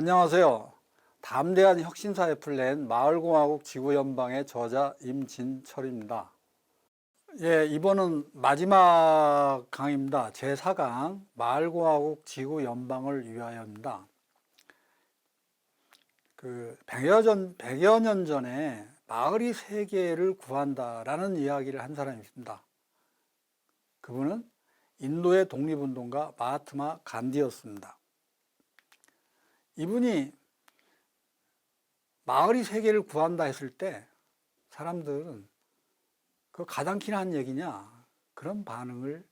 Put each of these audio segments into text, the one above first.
안녕하세요. 담대한 혁신사의 플랜 마을공화국 지구연방의 저자 임진철입니다. 이번은 마지막 강의입니다. 제4강 마을공화국 지구연방을 위하여입니다. 100여 년 전에 마을이 세계를 구한다라는 이야기를 한 사람이 있습니다. 그분은 인도의 독립운동가 마하트마 간디였습니다. 이분이 마을이 세계를 구한다 했을 때 사람들은 그 가당키나 한 얘기냐 그런 반응을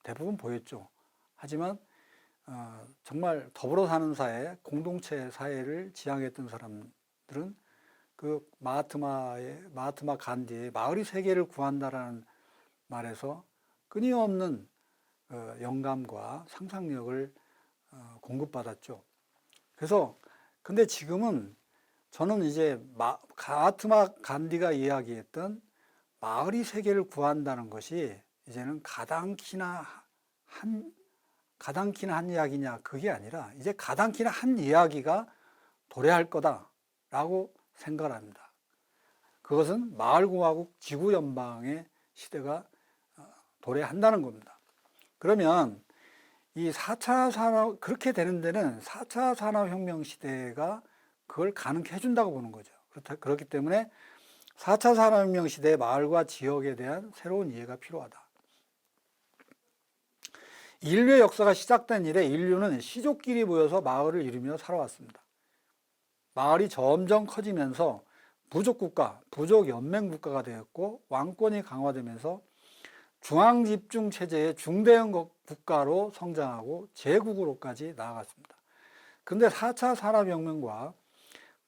대부분 보였죠. 하지만 정말 더불어 사는 사회, 공동체 사회를 지향했던 사람들은 그 마하트마 간디의 마을이 세계를 구한다라는 말에서 끊임없는 영감과 상상력을 공급받았죠. 그래서 근데 지금은 저는 이제 마하트마 간디가 이야기했던 마을이 세계를 구한다는 것이 이제는 가당키나 한 이야기냐 그게 아니라 이제 가당키나 한 이야기가 도래할 거다라고 생각을 합니다. 그것은 마을공화국 지구연방의 시대가 도래한다는 겁니다. 그러면 이 4차 산업, 그렇게 되는 데는 4차 산업혁명 시대가 그걸 가능케 해준다고 보는 거죠. 그렇기 때문에 4차 산업혁명 시대의 마을과 지역에 대한 새로운 이해가 필요하다. 인류의 역사가 시작된 이래 인류는 시족끼리 모여서 마을을 이루며 살아왔습니다. 마을이 점점 커지면서 부족국가, 부족연맹국가가 되었고 왕권이 강화되면서 중앙집중체제의 중대형 국가로 성장하고 제국으로까지 나아갔습니다. 근데 4차 산업혁명과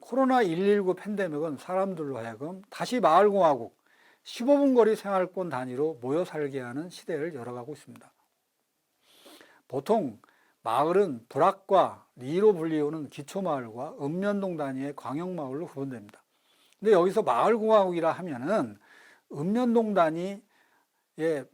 코로나119 팬데믹은 사람들로 하여금 다시 마을공화국, 15분 거리 생활권 단위로 모여 살게 하는 시대를 열어가고 있습니다. 보통 마을은 불악과 리로 불리우는 기초마을과 읍면동 단위의 광역마을로 구분됩니다. 근데 여기서 마을공화국이라 하면은 읍면동 단위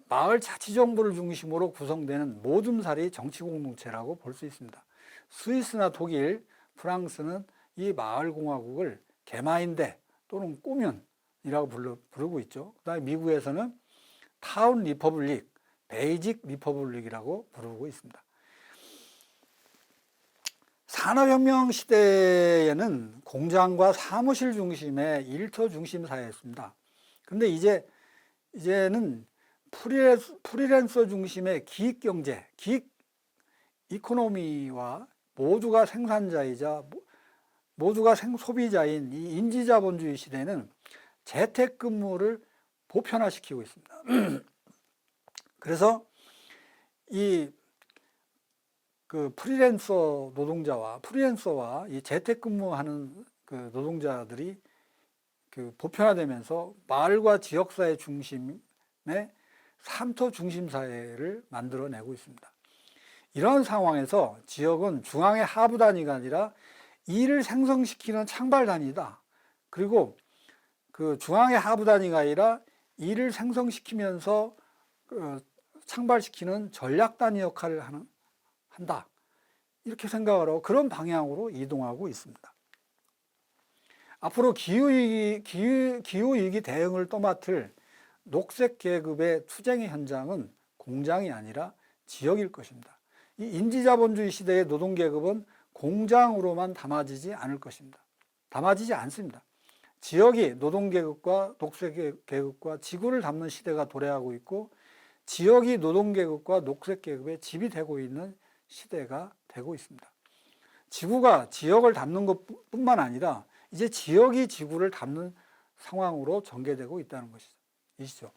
마을 자치정부를 중심으로 구성되는 모둠살이 정치공동체라고 볼 수 있습니다. 스위스나 독일, 프랑스는 이 마을공화국을 개마인대 또는 꼬뮌이라고 부르고 있죠. 그 다음에 미국에서는 타운 리퍼블릭, 베이직 리퍼블릭이라고 부르고 있습니다. 산업혁명 시대에는 공장과 사무실 중심의 일터 중심 사회였습니다. 근데 이제는 프리랜서 중심의 기익경제, 기익 이코노미와 모두가 생산자이자 모두가 소비자인 이 인지자본주의 시대는 재택근무를 보편화시키고 있습니다. 그래서 프리랜서와 이 재택근무하는 그 노동자들이 보편화되면서 마을과 지역사회 중심의 3토 중심 사회를 만들어내고 있습니다. 이런 상황에서 지역은 중앙의 하부 단위가 아니라 일을 생성시키는 창발 단위다. 그리고 그 중앙의 하부 단위가 아니라 일을 생성시키면서 창발시키는 전략 단위 역할을 한다. 이렇게 생각을 하고 그런 방향으로 이동하고 있습니다. 앞으로 기후위기 대응을 떠맡을 녹색 계급의 투쟁의 현장은 공장이 아니라 지역일 것입니다. 이 인지자본주의 시대의 노동계급은 공장으로만 담아지지 않을 것입니다. 담아지지 않습니다. 지역이 노동계급과 녹색계급과 지구를 담는 시대가 도래하고 있고 지역이 노동계급과 녹색계급의 집이 되고 있는 시대가 되고 있습니다. 지구가 지역을 담는 것뿐만 아니라 이제 지역이 지구를 담는 상황으로 전개되고 있다는 것이죠.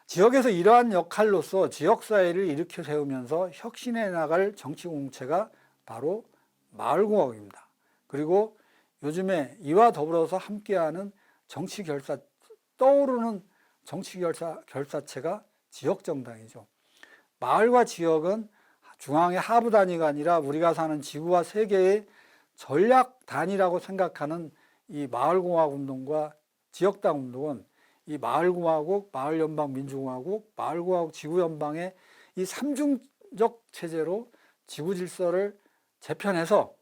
지역에서 이러한 역할로서 지역사회를 일으켜 세우면서 혁신해 나갈 정치공동체가 바로 마을공화국입니다. 그리고 요즘에 이와 더불어서 함께하는 떠오르는 정치결사체가 지역정당이죠. 마을과 지역은 중앙의 하부 단위가 아니라 우리가 사는 지구와 세계의 전략 단위라고 생각하는 이 마을공화국 운동과 지역당 운동은 이 마을공화국, 마을연방민주공화국, 마을공화국 지구연방의 이 삼중적 체제로 지구 질서를 재편해서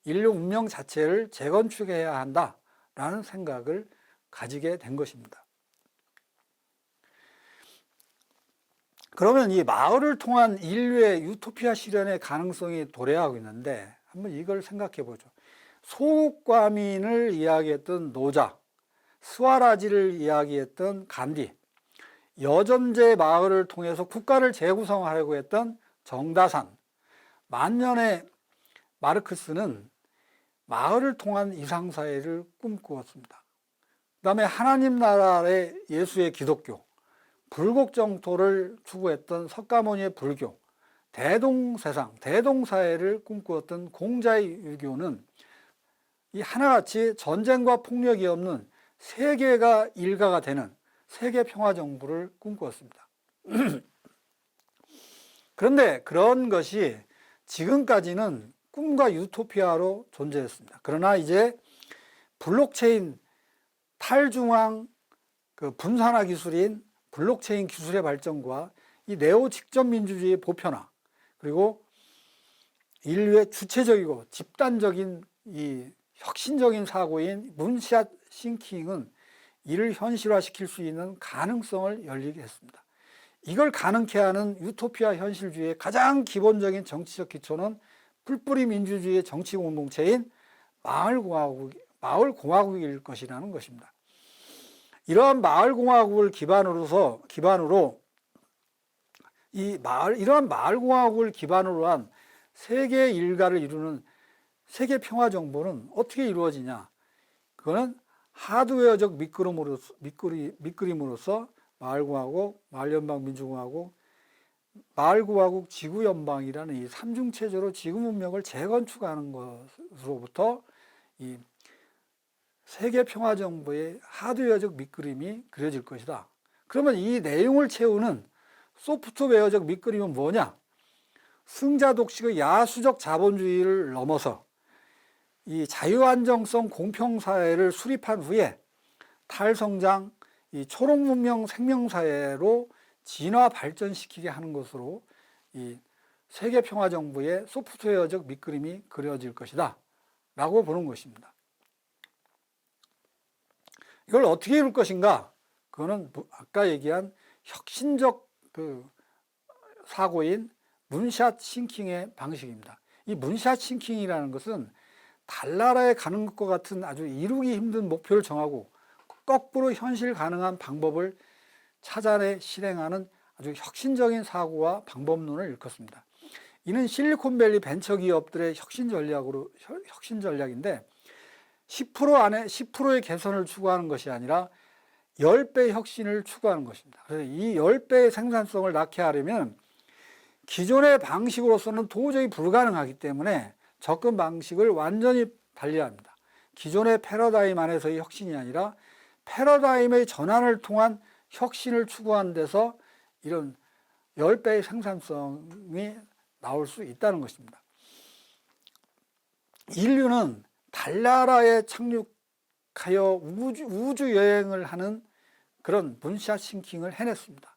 인류 문명 자체를 재건축해야 한다라는 생각을 가지게 된 것입니다. 그러면 이 마을을 통한 인류의 유토피아 실현의 가능성이 도래하고 있는데 한번 이걸 생각해 보죠. 소국과민을 이야기했던 노자, 스와라지를 이야기했던 간디, 여점제 마을을 통해서 국가를 재구성하려고 했던 정다산, 만년의 마르크스는 마을을 통한 이상사회를 꿈꾸었습니다. 그 다음에 하나님 나라의 예수의 기독교, 불국정토를 추구했던 석가모니의 불교, 대동세상, 대동사회를 꿈꾸었던 공자의 유교는 이 하나같이 전쟁과 폭력이 없는 세계가 일가가 되는 세계평화정부를 꿈꾸었습니다. 그런데 그런 것이 지금까지는 꿈과 유토피아로 존재했습니다. 그러나 이제 블록체인 탈중앙 분산화 기술인 블록체인 기술의 발전과 이 네오 직접민주주의의 보편화, 그리고 인류의 주체적이고 집단적인 이 혁신적인 사고인 문샷 싱킹은 이를 현실화시킬 수 있는 가능성을 열리게 했습니다. 이걸 가능케 하는 유토피아 현실주의의 가장 기본적인 정치적 기초는 뿔뿌리 민주주의의 정치 공동체인 마을공화국일 것이라는 것입니다. 이러한 마을공화국을 이러한 마을공화국을 기반으로 한 세계 일가를 이루는 세계평화정부는 어떻게 이루어지냐? 그거는 하드웨어적 밑그림으로서 마을공화국, 마을연방민주공화국, 마을공화국, 지구연방이라는 이 삼중체제로 지구문명을 재건축하는 것으로부터 이 세계평화정부의 하드웨어적 밑그림이 그려질 것이다. 그러면 이 내용을 채우는 소프트웨어적 밑그림은 뭐냐? 승자독식의 야수적 자본주의를 넘어서 이 자유안정성 공평사회를 수립한 후에 탈성장, 이 초록문명 생명사회로 진화 발전시키게 하는 것으로 이 세계평화정부의 소프트웨어적 밑그림이 그려질 것이다 라고 보는 것입니다. 이걸 어떻게 이룰 것인가? 그거는 아까 얘기한 혁신적 사고인 문샷 싱킹의 방식입니다. 이 문샷 싱킹이라는 것은 달나라에 가는 것과 같은 아주 이루기 힘든 목표를 정하고 거꾸로 현실 가능한 방법을 찾아내 실행하는 아주 혁신적인 사고와 방법론을 일컫습니다. 이는 실리콘밸리 벤처기업들의 혁신 전략인데 10%의 개선을 추구하는 것이 아니라 10배의 혁신을 추구하는 것입니다. 그래서 이 10배의 생산성을 낳게 하려면 기존의 방식으로서는 도저히 불가능하기 때문에 접근 방식을 완전히 달리해야 합니다. 기존의 패러다임 안에서의 혁신이 아니라 패러다임의 전환을 통한 혁신을 추구하는 데서 이런 10배의 생산성이 나올 수 있다는 것입니다. 인류는 달나라에 착륙하여 우주 여행을 하는 그런 문샷 싱킹을 해냈습니다.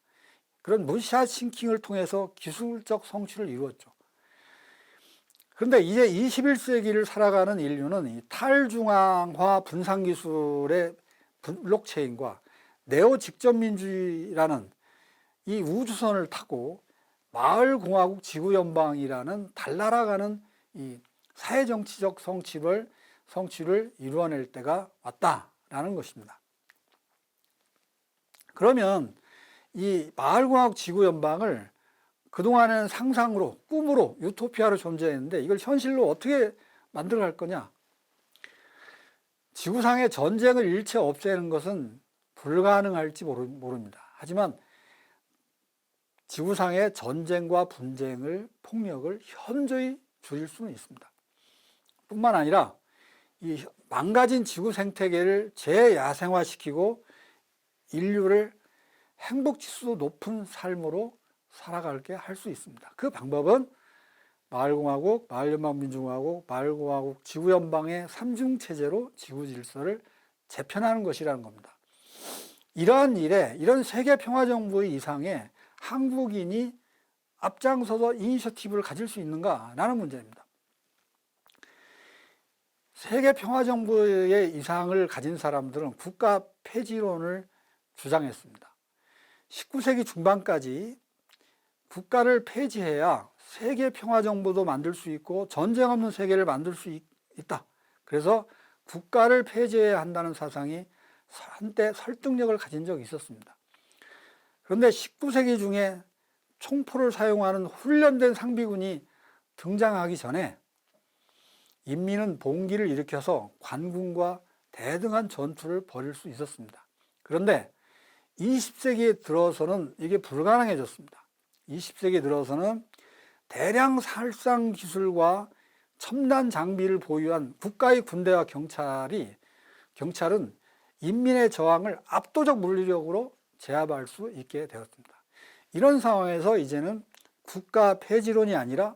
그런 문샷 싱킹을 통해서 기술적 성취를 이루었죠. 그런데 이제 21세기를 살아가는 인류는 이 탈중앙화 분산 기술의 블록체인과 네오 직접민주주의라는 이 우주선을 타고 마을공화국 지구연방이라는 달나라가는 이 사회정치적 성취를 이루어낼 때가 왔다라는 것입니다. 그러면 이 마을공화국 지구연방을 그동안에는 상상으로, 꿈으로, 유토피아로 존재했는데 이걸 현실로 어떻게 만들어갈 거냐? 지구상의 전쟁을 일체 없애는 것은 불가능할지 모릅니다. 하지만 지구상의 전쟁과 분쟁을, 폭력을 현저히 줄일 수는 있습니다. 뿐만 아니라 이 망가진 지구 생태계를 재야생화시키고 인류를 행복지수 높은 삶으로 살아가게 할 수 있습니다. 그 방법은 마을공화국, 마을연방민주공화국, 마을공화국, 지구연방의 삼중체제로 지구질서를 재편하는 것이라는 겁니다. 이러한 일에, 이런 세계평화정부의 이상에 한국인이 앞장서서 이니셔티브를 가질 수 있는가? 라는 문제입니다. 세계 평화정부의 이상을 가진 사람들은 국가 폐지론을 주장했습니다. 19세기 중반까지 국가를 폐지해야 세계 평화정부도 만들 수 있고 전쟁 없는 세계를 만들 수 있다. 그래서 국가를 폐지해야 한다는 사상이 한때 설득력을 가진 적이 있었습니다. 그런데 19세기 중에 총포를 사용하는 훈련된 상비군이 등장하기 전에 인민은 봉기를 일으켜서 관군과 대등한 전투를 벌일 수 있었습니다. 그런데 20세기에 들어서는 이게 불가능해졌습니다. 20세기에 들어서는 대량 살상 기술과 첨단 장비를 보유한 국가의 군대와 경찰은 인민의 저항을 압도적 물리력으로 제압할 수 있게 되었습니다. 이런 상황에서 이제는 국가 폐지론이 아니라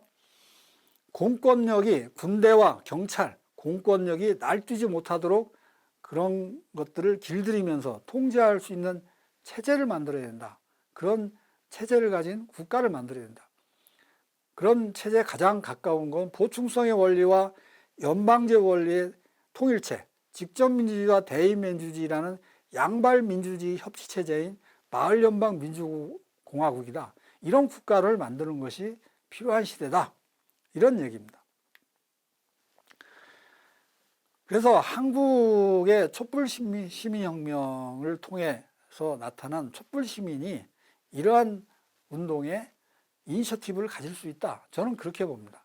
공권력이 군대와 경찰, 공권력이 날뛰지 못하도록 그런 것들을 길들이면서 통제할 수 있는 체제를 만들어야 된다. 그런 체제를 가진 국가를 만들어야 된다. 그런 체제에 가장 가까운 건 보충성의 원리와 연방제 원리의 통일체, 직접민주주의와 대의민주주의라는 양발민주주의 협치체제인 마을연방민주공화국이다. 이런 국가를 만드는 것이 필요한 시대다. 이런 얘기입니다. 그래서 한국의 촛불시민혁명을 통해서 나타난 촛불시민이 이러한 운동에 이니셔티브를 가질 수 있다. 저는 그렇게 봅니다.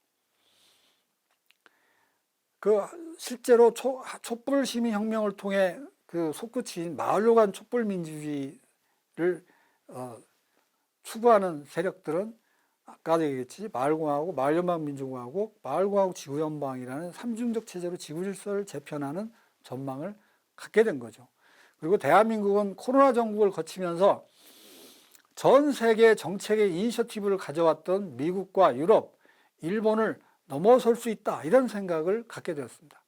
실제로 촛불시민혁명을 통해 솟구친 마을로 간 촛불민주주의를 추구하는 세력들은 아까도 얘기했지 마을공화국, 마을연방민주공화국, 마을공화국 지구연방이라는 삼중적 체제로 지구질서를 재편하는 전망을 갖게 된 거죠. 그리고 대한민국은 코로나 정국을 거치면서 전 세계 정책의 이니셔티브를 가져왔던 미국과 유럽, 일본을 넘어설 수 있다 이런 생각을 갖게 되었습니다.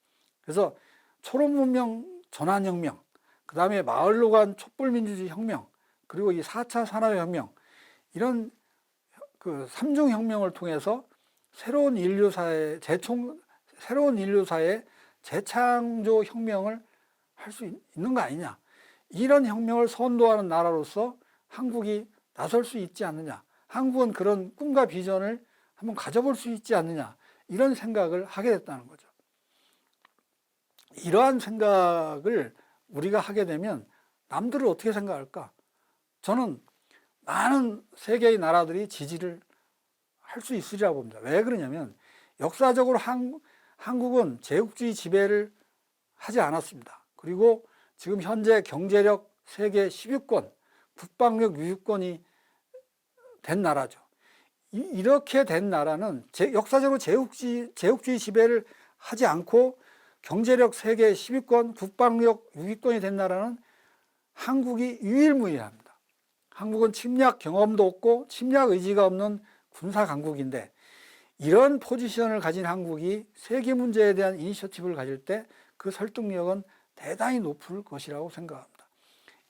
그래서 초록문명 전환혁명, 그 다음에 마을로 간 촛불민주주의 혁명, 그리고 이 4차 산업혁명 이런 삼중혁명을 통해서 새로운 인류사의 재창조 혁명을 할 수 있는 거 아니냐. 이런 혁명을 선도하는 나라로서 한국이 나설 수 있지 않느냐. 한국은 그런 꿈과 비전을 한번 가져볼 수 있지 않느냐. 이런 생각을 하게 됐다는 거죠. 이러한 생각을 우리가 하게 되면 남들을 어떻게 생각할까? 저는 많은 세계의 나라들이 지지를 할 수 있으리라고 봅니다. 왜 그러냐면 역사적으로 한국은 제국주의 지배를 하지 않았습니다. 그리고 지금 현재 경제력 세계 10위권, 국방력 6위권이 된 나라죠. 이렇게 된 나라는 역사적으로 제국주의 지배를 하지 않고 경제력 세계 10위권, 국방력 6위권이 된 나라는 한국이 유일무이합니다. 한국은 침략 경험도 없고 침략 의지가 없는 군사 강국인데 이런 포지션을 가진 한국이 세계 문제에 대한 이니셔티브를 가질 때 그 설득력은 대단히 높을 것이라고 생각합니다.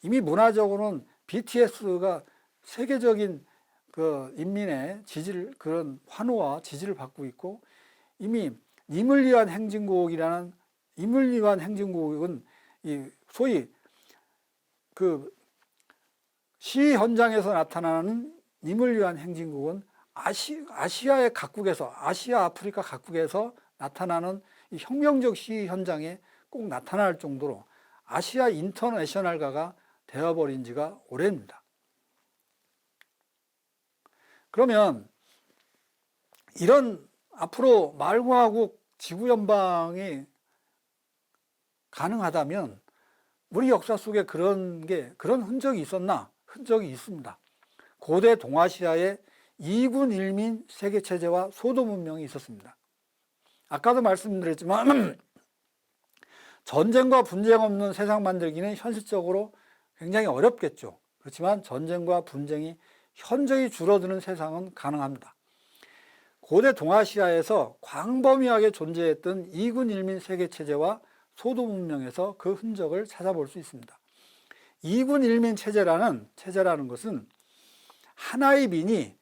이미 문화적으로는 BTS가 세계적인 인민의 지지를 그런 환호와 지지를 받고 있고 이미 님을 위한 행진곡은 소위 시위 현장에서 나타나는 님을 위한 행진곡은 아시아 아프리카 각국에서 나타나는 이 혁명적 시위 현장에 꼭 나타날 정도로 아시아 인터내셔널가가 되어버린 지가 오래입니다. 그러면 이런 앞으로 마을공화국 지구연방이 가능하다면 우리 역사 속에 그런 흔적이 있었나? 흔적이 있습니다. 고대 동아시아에 2군 1민 세계체제와 소도문명이 있었습니다. 아까도 말씀드렸지만 전쟁과 분쟁 없는 세상 만들기는 현실적으로 굉장히 어렵겠죠. 그렇지만 전쟁과 분쟁이 현저히 줄어드는 세상은 가능합니다. 고대 동아시아에서 광범위하게 존재했던 2군 1민 세계체제와 소도문명에서 그 흔적을 찾아볼 수 있습니다. 2군 1민 체제라는 것은 하나의 민이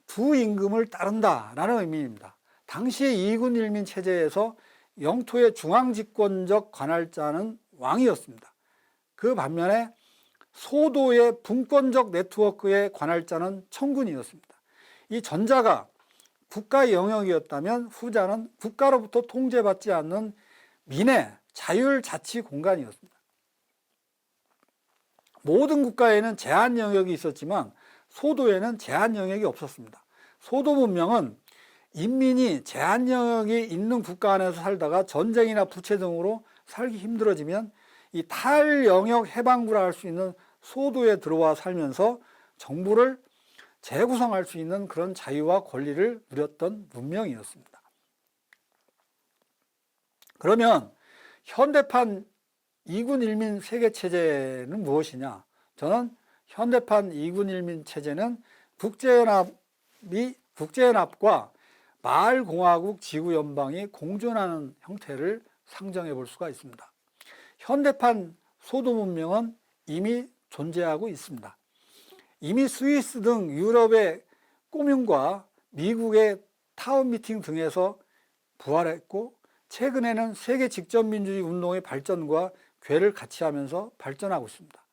두 임금을 따른다라는 의미입니다. 당시의 2군 1민 체제에서 영토의 중앙집권적 관할자는 왕이었습니다. 그 반면에 소도의 분권적 네트워크의 관할자는 청군이었습니다. 이 전자가 국가의 영역이었다면 후자는 국가로부터 통제받지 않는 민의 자율자치 공간이었습니다. 모든 국가에는 제한 영역이 있었지만 소도에는 제한 영역이 없었습니다. 소도 문명은 인민이 제한 영역이 있는 국가 안에서 살다가 전쟁이나 부채 등으로 살기 힘들어지면 이 탈영역 해방구라 할 수 있는 소도에 들어와 살면서 정부를 재구성할 수 있는 그런 자유와 권리를 누렸던 문명이었습니다. 그러면 현대판 이군 일민 세계 체제는 무엇이냐? 저는 현대판 이군 일민 체제는 국제연합과 마을공화국 지구연방이 공존하는 형태를 상정해 볼 수가 있습니다. 현대판 소도 문명은 이미 존재하고 있습니다. 이미 스위스 등 유럽의 꼬뮌과 미국의 타운 미팅 등에서 부활했고 최근에는 세계 직전민주주의 운동의 발전과 궤를 같이 하면서 발전하고 있습니다.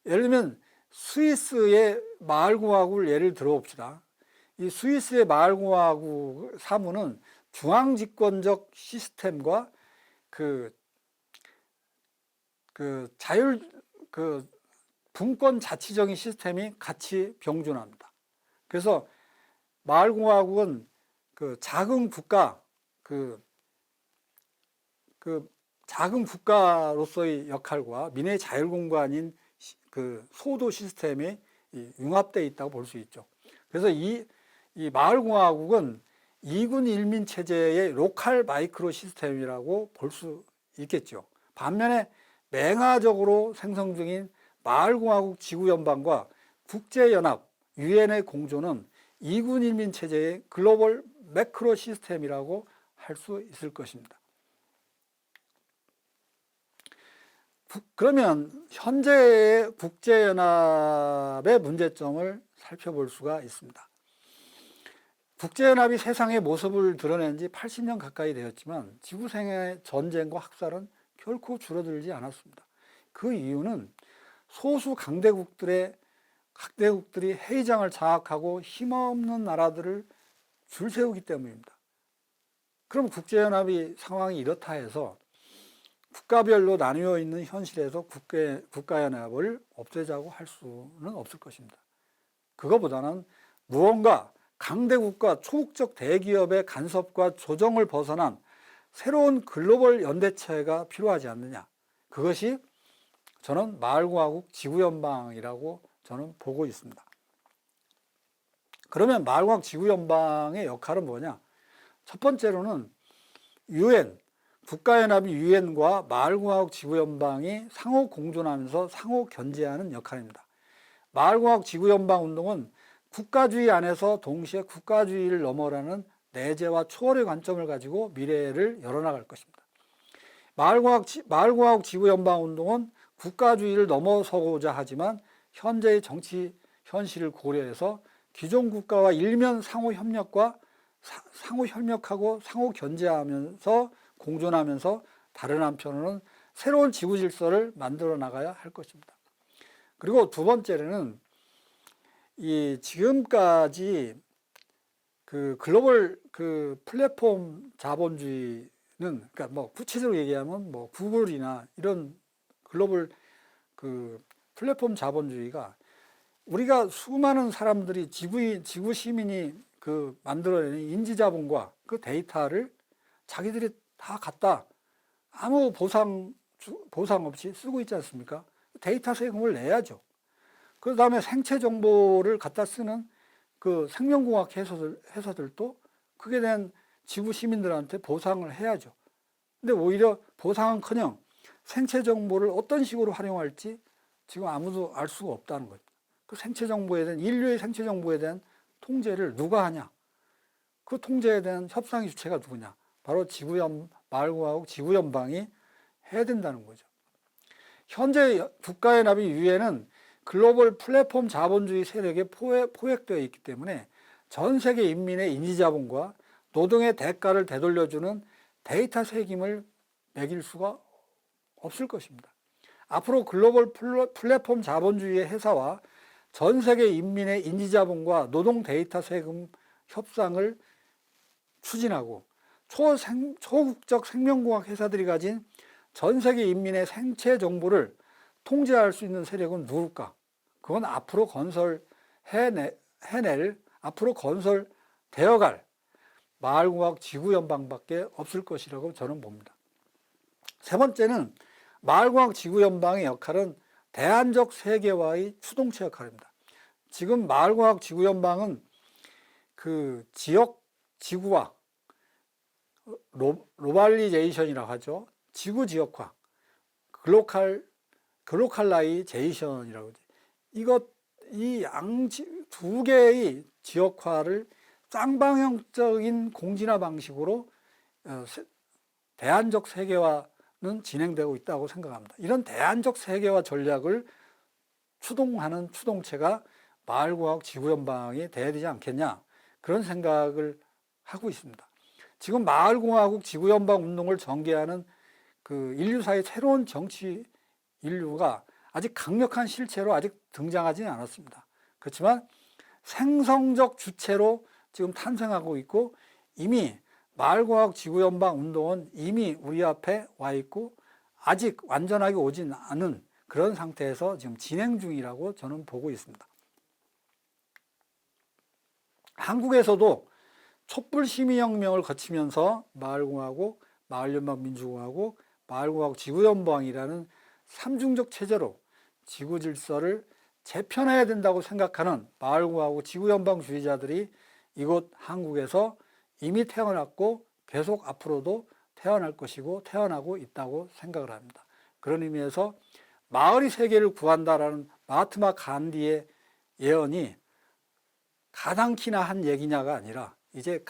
예를 들면 스위스의 마을공화국을 예를 들어봅시다. 이 스위스의 마을공화국 사무는 중앙집권적 시스템과 분권 자치적인 시스템이 같이 병존합니다. 그래서 마을공화국은 작은 국가, 작은 국가로서의 역할과 민의 자율공간인 소도 시스템이 융합되어 있다고 볼 수 있죠. 그래서 이 마을공화국은 이군 일민 체제의 로컬 마이크로 시스템이라고 볼 수 있겠죠. 반면에 맹화적으로 생성 중인 마을공화국 지구연방과 국제연합, 유엔의 공조는 이군 일민 체제의 글로벌 매크로 시스템이라고 할 수 있을 것입니다. 그러면 현재의 국제연합의 문제점을 살펴볼 수가 있습니다. 국제연합이 세상의 모습을 드러낸 지 80년 가까이 되었지만 지구상의 전쟁과 학살은 결코 줄어들지 않았습니다. 그 이유는 소수 강대국들이 해의장을 장악하고 힘없는 나라들을 줄 세우기 때문입니다. 그럼 국제연합이 상황이 이렇다 해서 국가별로 나뉘어 있는 현실에서 국가연합을 없애자고 할 수는 없을 것입니다. 그거보다는 무언가 강대국과 초국적 대기업의 간섭과 조정을 벗어난 새로운 글로벌 연대체가 필요하지 않느냐. 그것이 저는 마을공화국 지구연방이라고 저는 보고 있습니다. 그러면 마을공화국 지구연방의 역할은 뭐냐? 첫 번째로는 국가연합이 유엔과 마을공화국 지구연방이 상호 공존하면서 상호 견제하는 역할입니다. 마을공화국 지구연방 운동은 국가주의 안에서 동시에 국가주의를 넘어라는 내재와 초월의 관점을 가지고 미래를 열어나갈 것입니다. 마을공화국 지구연방 운동은 국가주의를 넘어서고자 하지만 현재의 정치 현실을 고려해서 기존 국가와 일면 상호 협력하고 상호 견제하면서 공존하면서 다른 한편으로는 새로운 지구 질서를 만들어 나가야 할 것입니다. 그리고 두 번째는 지금까지 글로벌 플랫폼 자본주의는 그러니까 구체적으로 얘기하면 구글이나 이런 글로벌 플랫폼 자본주의가 우리가 수많은 사람들이 지구 시민이 만들어내는 인지자본과 그 데이터를 자기들이 다 갖다 아무 보상 없이 쓰고 있지 않습니까? 데이터 세금을 내야죠. 그 다음에 생체 정보를 갖다 쓰는 생명공학 회사들도 그에 대한 지구 시민들한테 보상을 해야죠. 근데 오히려 보상은커녕 생체 정보를 어떤 식으로 활용할지 지금 아무도 알 수가 없다는 거죠. 그 생체 정보에 대한 인류의 생체 정보에 대한 통제를 누가 하냐? 그 통제에 대한 협상의 주체가 누구냐? 바로 마을공화국 지구연방이 해야 된다는 거죠. 현재 국가연합인 유엔은 글로벌 플랫폼 자본주의 세력에 포획되어 있기 때문에 전 세계 인민의 인지자본과 노동의 대가를 되돌려주는 데이터 세금을 매길 수가 없을 것입니다. 앞으로 글로벌 플랫폼 자본주의의 회사와 전 세계 인민의 인지자본과 노동 데이터 세금 협상을 추진하고 초국적 생명공학 회사들이 가진 전 세계 인민의 생체 정보를 통제할 수 있는 세력은 누굴까? 그건 앞으로 앞으로 건설되어갈 마을공학 지구연방밖에 없을 것이라고 저는 봅니다. 세 번째는 마을공학 지구연방의 역할은 대안적 세계화의 추동체 역할입니다. 지금 마을공학 지구연방은 그 지역 지구화, 로발리제이션이라고 하죠. 지구 지역화, 글로컬라이제이션이라고 하죠. 이 두 개의 지역화를 쌍방향적인 공진화 방식으로 대안적 세계화는 진행되고 있다고 생각합니다. 이런 대안적 세계화 전략을 추동하는 추동체가 마을공학 지구연방이 돼야 되지 않겠냐, 그런 생각을 하고 있습니다. 지금 마을공화국 지구연방 운동을 전개하는 그 인류사의 새로운 정치 인류가 아직 강력한 실체로 아직 등장하지는 않았습니다. 그렇지만 생성적 주체로 지금 탄생하고 있고, 이미 마을공학 지구연방 운동은 이미 우리 앞에 와 있고 아직 완전하게 오진 않은 그런 상태에서 지금 진행 중이라고 저는 보고 있습니다. 한국에서도 촛불 시민혁명을 거치면서 마을공화국, 마을연방민주공화국, 마을공화국 지구연방이라는 삼중적 체제로 지구 질서를 재편해야 된다고 생각하는 마을공화국 지구연방주의자들이 이곳 한국에서 이미 태어났고 계속 앞으로도 태어날 것이고 태어나고 있다고 생각을 합니다. 그런 의미에서 마을이 세계를 구한다라는 마하트마 간디의 예언이 가당키나 한 얘기냐가 아니라 이제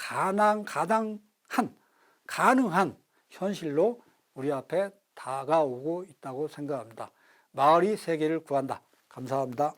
가능한 현실로 우리 앞에 다가오고 있다고 생각합니다. 마을이 세계를 구한다. 감사합니다.